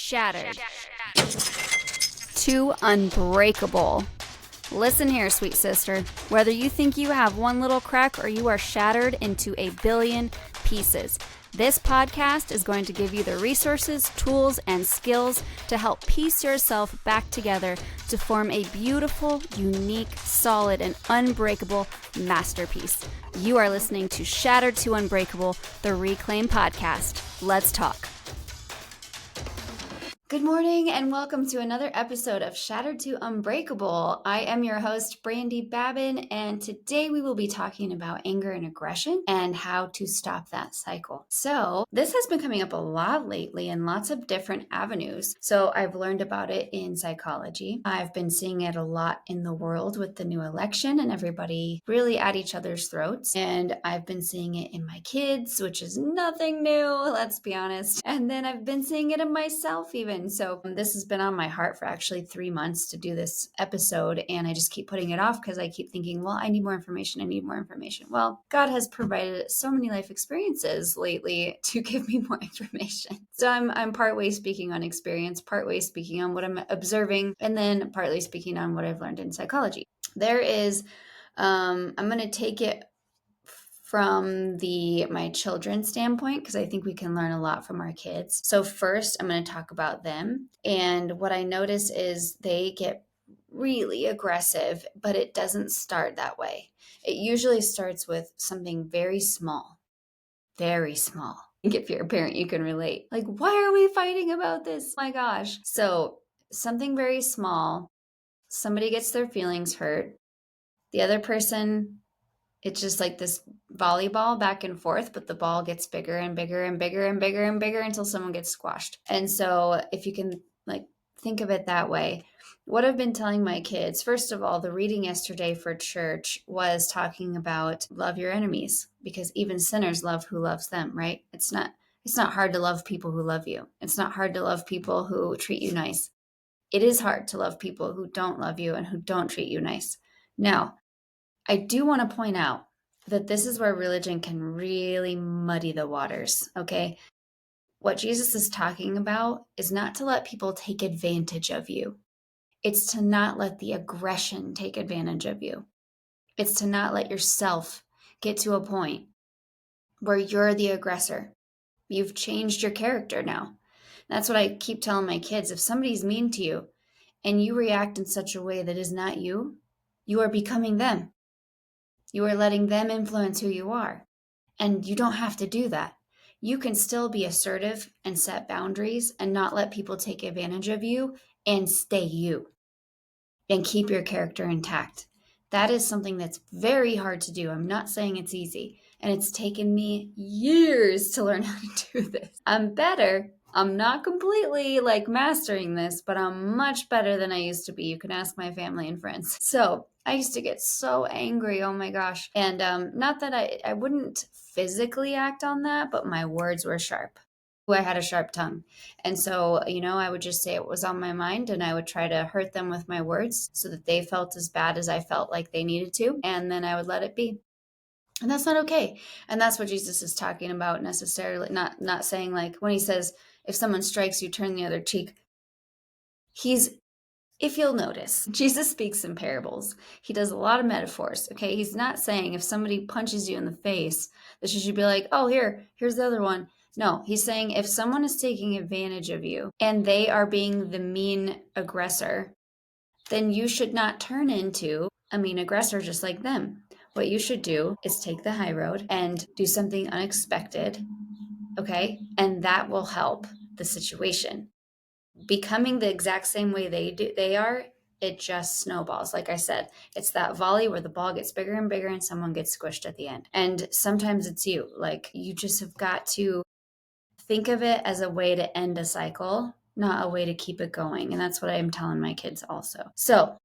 shattered to unbreakable. Listen here, sweet sister. Whether you think you have one little crack or you are shattered into a billion pieces, this podcast is going to give you the resources, tools, and skills to help piece yourself back together to form a beautiful, unique, solid, and unbreakable masterpiece. You are listening to Shattered to Unbreakable, the Reclaim Podcast. Let's talk. Good morning and welcome to another episode of Shattered to Unbreakable. I am your host, Brandi Babin, and today we will be talking about anger and aggression and how to stop that cycle. So this has been coming up a lot lately in lots of different avenues. So I've learned about it in psychology. I've been seeing it a lot in the world with the new election and everybody really at each other's throats. And I've been seeing it in my kids, which is nothing new, let's be honest. And then I've been seeing it in myself even. So this has been on my heart for actually 3 months to do this episode. And I just keep putting it off because I keep thinking, well, I need more information. Well, God has provided so many life experiences lately to give me more information. So I'm partway speaking on experience, partway speaking on what I'm observing, and then partly speaking on what I've learned in psychology. There is, I'm going to take it from my children's standpoint, because I think we can learn a lot from our kids. So first, I'm going to talk about them. And what I notice is they get really aggressive, but it doesn't start that way. It usually starts with something very small, very small. I think if you're a parent, you can relate. Like, why are we fighting about this? Oh my gosh. So something very small, somebody gets their feelings hurt. The other person, it's just like this volleyball back and forth, but the ball gets bigger and bigger and bigger and bigger and bigger until someone gets squashed. And so if you can think of it that way, what I've been telling my kids, first of all, the reading yesterday for church was talking about love your enemies, because even sinners love who loves them, right? It's not hard to love people who love you. It's not hard to love people who treat you nice. It is hard to love people who don't love you and who don't treat you nice. Now, I do want to point out that this is where religion can really muddy the waters, okay? What Jesus is talking about is not to let people take advantage of you. It's to not let the aggression take advantage of you. It's to not let yourself get to a point where you're the aggressor. You've changed your character now. That's what I keep telling my kids. If somebody's mean to you and you react in such a way that is not you, you are becoming them. You are letting them influence who you are. And you don't have to do that. You can still be assertive and set boundaries and not let people take advantage of you and stay you and keep your character intact. That is something that's very hard to do. I'm not saying it's easy. And it's taken me years to learn how to do this. I'm better. I'm not completely mastering this, but I'm much better than I used to be. You can ask my family and friends. So I used to get so angry. Oh my gosh. And not that I wouldn't physically act on that, but my words were sharp. I had a sharp tongue. And so, I would just say it was on my mind, and I would try to hurt them with my words so that they felt as bad as I felt like they needed to. And then I would let it be. And that's not okay. And that's what Jesus is talking about necessarily, not saying when he says, if someone strikes you, turn the other cheek. If you'll notice, Jesus speaks in parables. He does a lot of metaphors, okay? He's not saying if somebody punches you in the face, that you should be like, oh, here's the other one. No, he's saying if someone is taking advantage of you and they are being the mean aggressor, then you should not turn into a mean aggressor just like them. What you should do is take the high road and do something unexpected, okay? And that will help the situation. Becoming the exact same way they are, it just snowballs. Like I said, it's that volley where the ball gets bigger and bigger and someone gets squished at the end. And sometimes it's you. You just have got to think of it as a way to end a cycle, not a way to keep it going. And that's what I'm telling my kids also. So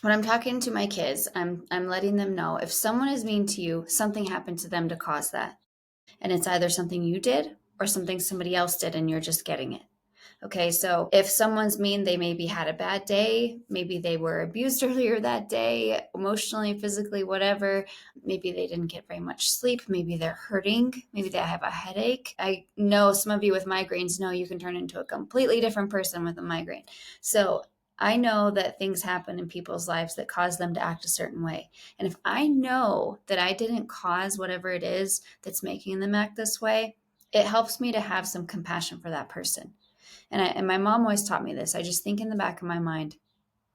when I'm talking to my kids, I'm letting them know if someone is mean to you, something happened to them to cause that. And it's either something you did or something somebody else did and you're just getting it. Okay, so if someone's mean, they maybe had a bad day. Maybe they were abused earlier that day, emotionally, physically, whatever. Maybe they didn't get very much sleep. Maybe they're hurting. Maybe they have a headache. I know some of you with migraines know you can turn into a completely different person with a migraine. So I know that things happen in people's lives that cause them to act a certain way. And if I know that I didn't cause whatever it is that's making them act this way, it helps me to have some compassion for that person. And my mom always taught me this. I just think in the back of my mind,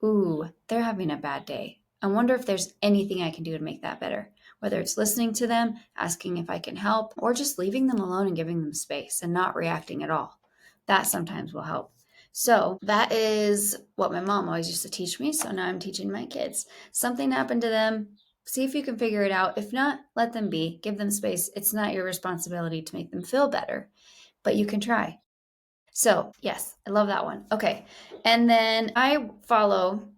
ooh, they're having a bad day. I wonder if there's anything I can do to make that better. Whether it's listening to them, asking if I can help, or just leaving them alone and giving them space and not reacting at all. That sometimes will help. So that is what my mom always used to teach me. So now I'm teaching my kids. Something happened to them. See if you can figure it out. If not, let them be. Give them space. It's not your responsibility to make them feel better, but you can try. So yes, I love that one. Okay. And then I follow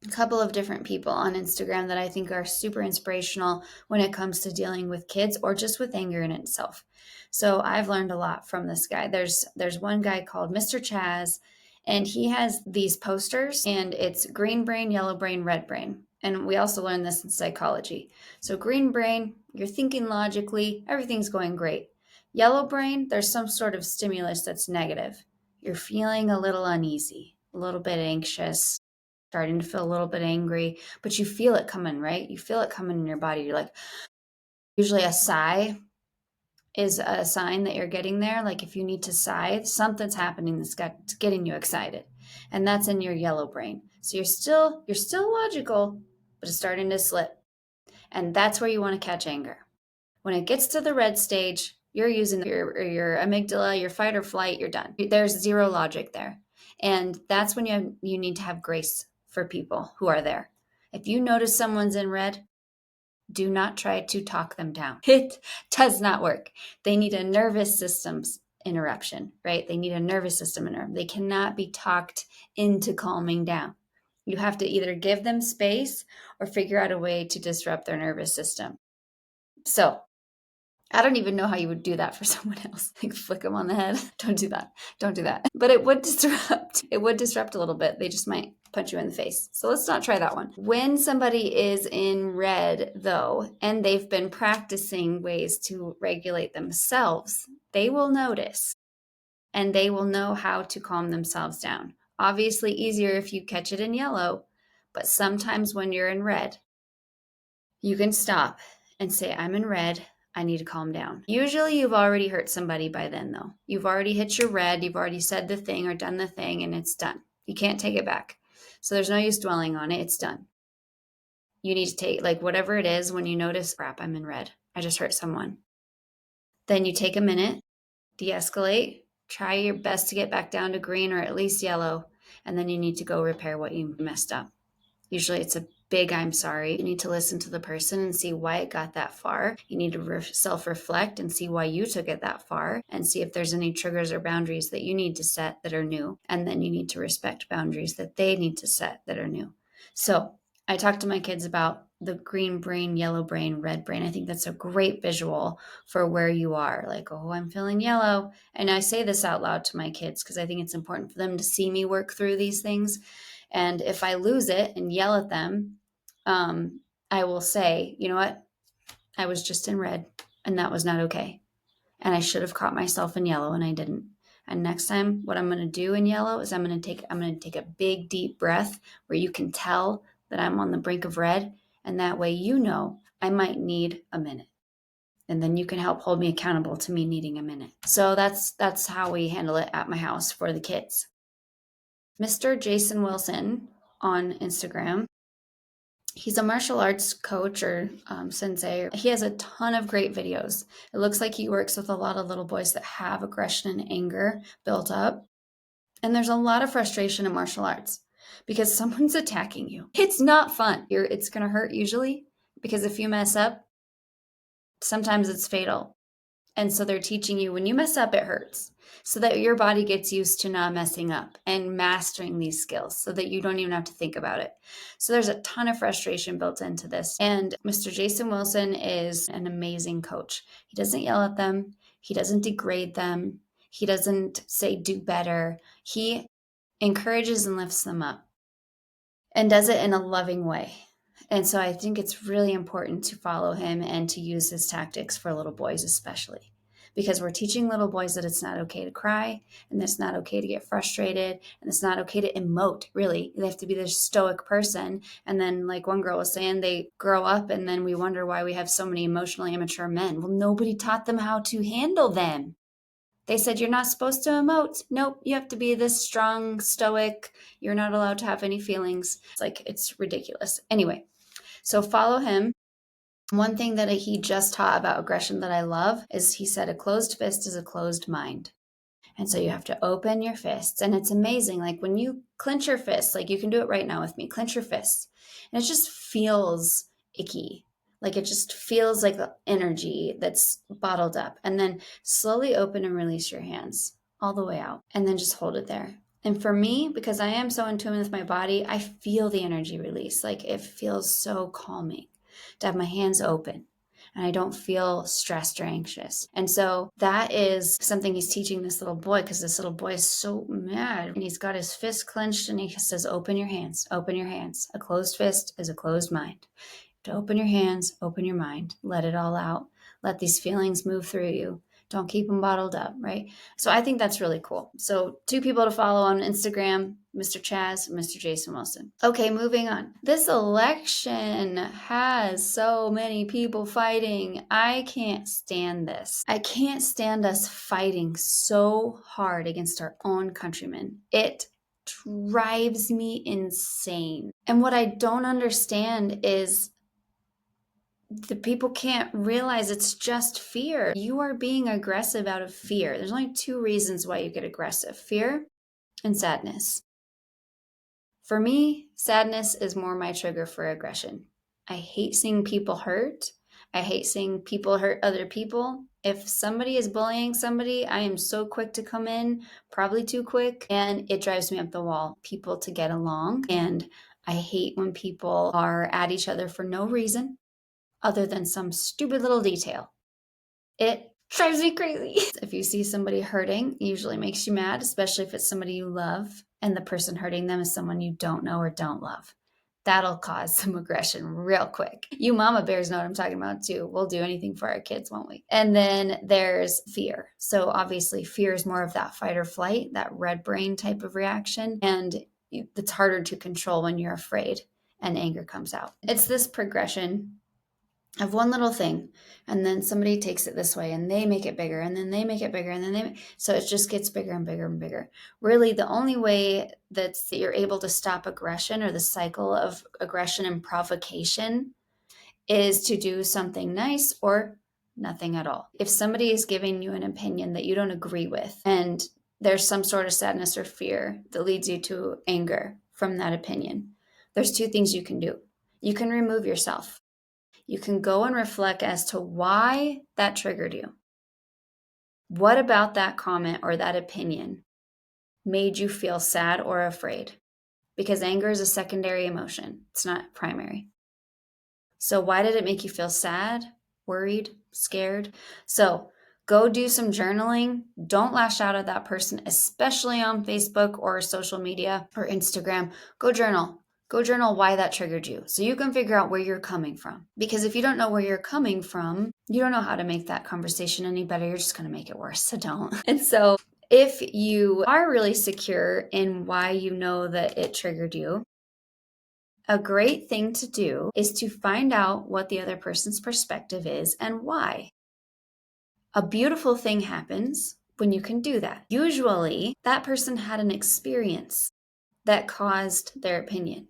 a couple of different people on Instagram that I think are super inspirational when it comes to dealing with kids or just with anger in itself. So I've learned a lot from this guy. There's one guy called Mr. Chaz, and he has these posters, and it's green brain, yellow brain, red brain. And we also learned this in psychology. So green brain, you're thinking logically, everything's going great. Yellow brain, there's some sort of stimulus that's negative. You're feeling a little uneasy, a little bit anxious, starting to feel a little bit angry, but you feel it coming, right? You feel it coming in your body. You're like, usually a sigh is a sign that you're getting there. Like if you need to sigh, something's happening that's getting you excited. And that's in your yellow brain. So you're still logical, but it's starting to slip. And that's where you want to catch anger. When it gets to the red stage, you're using your amygdala, your fight or flight, you're done. There's zero logic there. And that's when you need to have grace for people who are there. If you notice someone's in red, do not try to talk them down. It does not work. They need a nervous system interruption, right? They need a nervous system interruption. They cannot be talked into calming down. You have to either give them space or figure out a way to disrupt their nervous system. So I don't even know how you would do that for someone else. Like flick them on the head. Don't do that. Don't do that. But it would disrupt. It would disrupt a little bit. They just might punch you in the face. So let's not try that one. When somebody is in red, though, and they've been practicing ways to regulate themselves, they will notice and they will know how to calm themselves down. Obviously, easier if you catch it in yellow, but sometimes when you're in red, you can stop and say, I'm in red. I need to calm down. Usually you've already hurt somebody by then, though. You've already hit your red. You've already said the thing or done the thing, and it's done. You can't take it back. So there's no use dwelling on it. It's done. You need to take, like, whatever it is when you notice, crap, I'm in red. I just hurt someone. Then you take a minute, de-escalate, try your best to get back down to green or at least yellow, and then you need to go repair what you messed up. Usually it's a big I'm sorry. You need to listen to the person and see why it got that far. You need to self-reflect and see why you took it that far and see if there's any triggers or boundaries that you need to set that are new. And then you need to respect boundaries that they need to set that are new. So I talk to my kids about the green brain, yellow brain, red brain. I think that's a great visual for where you are. Like, oh, I'm feeling yellow. And I say this out loud to my kids because I think it's important for them to see me work through these things. And if I lose it and yell at them, I will say, you know what? I was just in red and that was not okay. And I should have caught myself in yellow and I didn't. And next time what I'm going to do in yellow is I'm going to take a big deep breath where you can tell that I'm on the brink of red. And that way, you know, I might need a minute. And then you can help hold me accountable to me needing a minute. So that's how we handle it at my house for the kids. Mr. Jason Wilson on Instagram. He's a martial arts coach or sensei. He has a ton of great videos. It looks like he works with a lot of little boys that have aggression and anger built up. And there's a lot of frustration in martial arts because someone's attacking you. It's not fun. It's going to hurt usually because if you mess up, sometimes it's fatal. And so they're teaching you when you mess up, it hurts so that your body gets used to not messing up and mastering these skills so that you don't even have to think about it. So there's a ton of frustration built into this. And Mr. Jason Wilson is an amazing coach. He doesn't yell at them. He doesn't degrade them. He doesn't say do better. He encourages and lifts them up and does it in a loving way. And so I think it's really important to follow him and to use his tactics for little boys, especially because we're teaching little boys that it's not okay to cry, and it's not okay to get frustrated, and it's not okay to emote. Really, they have to be this stoic person. And then, like one girl was saying, they grow up and then we wonder why we have so many emotionally immature men. Well, nobody taught them how to handle them. They said, you're not supposed to emote. Nope, you have to be this strong, stoic. You're not allowed to have any feelings. It's ridiculous. Anyway, so follow him. One thing that he just taught about aggression that I love is he said a closed fist is a closed mind. And so you have to open your fists. And it's amazing. Like when you clench your fists, like you can do it right now with me, clench your fists. And it just feels icky. Like it just feels like the energy that's bottled up. And then slowly open and release your hands all the way out. And then just hold it there. And for me, because I am so in tune with my body, I feel the energy release. Like it feels so calming to have my hands open and I don't feel stressed or anxious. And so that is something he's teaching this little boy, because this little boy is so mad and he's got his fist clenched and he says, open your hands, open your hands. A closed fist is a closed mind. To open your hands, open your mind, let it all out. Let these feelings move through you. Don't keep them bottled up, right? So I think that's really cool. So 2 people to follow on Instagram, Mr. Chaz and Mr. Jason Wilson. Okay, moving on. This election has so many people fighting. I can't stand this. I can't stand us fighting so hard against our own countrymen. It drives me insane. And what I don't understand is the people can't realize it's just fear. You are being aggressive out of fear. There's only 2 reasons why you get aggressive: fear and sadness. For me, sadness is more my trigger for aggression. I hate seeing people hurt. I hate seeing people hurt other people. If somebody is bullying somebody, I am so quick to come in, probably too quick, and it drives me up the wall. People to get along, and I hate when people are at each other for no reason other than some stupid little detail. It drives me crazy. If you see somebody hurting, it usually makes you mad, especially if it's somebody you love and the person hurting them is someone you don't know or don't love. That'll cause some aggression real quick. You mama bears know what I'm talking about too. We'll do anything for our kids, won't we? And then there's fear. So obviously fear is more of that fight or flight, that red brain type of reaction. And it's harder to control when you're afraid and anger comes out. It's this progression of one little thing, and then somebody takes it this way and they make it bigger, and then they make it bigger, and then so it just gets bigger and bigger and bigger. Really, the only way that you're able to stop aggression or the cycle of aggression and provocation is to do something nice or nothing at all. If somebody is giving you an opinion that you don't agree with, and there's some sort of sadness or fear that leads you to anger from that opinion, there's 2 things you can do. You can remove yourself. You can go and reflect as to why that triggered you. What about that comment or that opinion made you feel sad or afraid? Because anger is a secondary emotion. It's not primary. So why did it make you feel sad, worried, scared? So go do some journaling. Don't lash out at that person, especially on Facebook or social media or Instagram. Go journal. Go journal why that triggered you so you can figure out where you're coming from. Because if you don't know where you're coming from, you don't know how to make that conversation any better. You're just going to make it worse. So don't. And so if you are really secure in why you know that it triggered you, a great thing to do is to find out what the other person's perspective is and why. A beautiful thing happens when you can do that. Usually, that person had an experience that caused their opinion.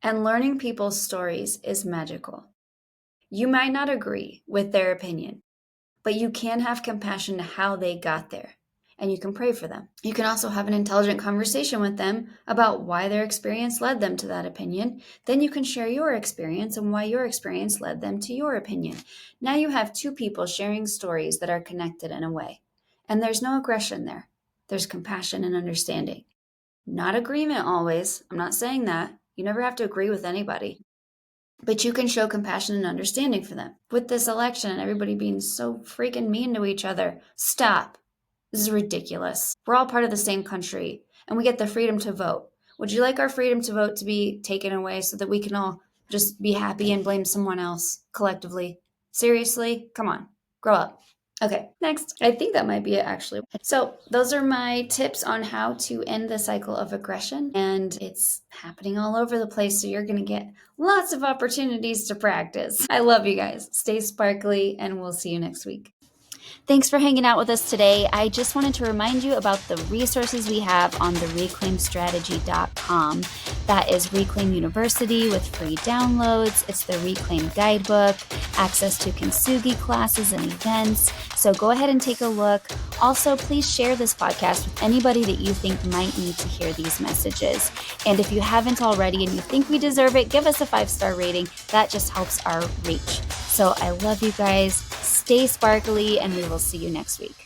And learning people's stories is magical. You might not agree with their opinion, but you can have compassion to how they got there, and you can pray for them. You can also have an intelligent conversation with them about why their experience led them to that opinion. Then you can share your experience and why your experience led them to your opinion. Now you have 2 people sharing stories that are connected in a way, and there's no aggression there. There's compassion and understanding. Not agreement always. I'm not saying that. You never have to agree with anybody. But you can show compassion and understanding for them. With this election and everybody being so freaking mean to each other, stop. This is ridiculous. We're all part of the same country, and we get the freedom to vote. Would you like our freedom to vote to be taken away so that we can all just be happy and blame someone else collectively? Seriously? Come on, grow up. Okay, next. I think that might be it, actually. So those are my tips on how to end the cycle of aggression, and it's happening all over the place, so you're going to get lots of opportunities to practice. I love you guys. Stay sparkly, and we'll see you next week. Thanks for hanging out with us today. I just wanted to remind you about the resources we have on the reclaimstrategy.com. That is Reclaim University with free downloads. It's the Reclaim Guidebook, access to Kintsugi classes and events. So go ahead and take a look. Also, please share this podcast with anybody that you think might need to hear these messages. And if you haven't already and you think we deserve it, give us a 5-star rating. That just helps our reach. So I love you guys. Stay sparkly, and we will see you next week.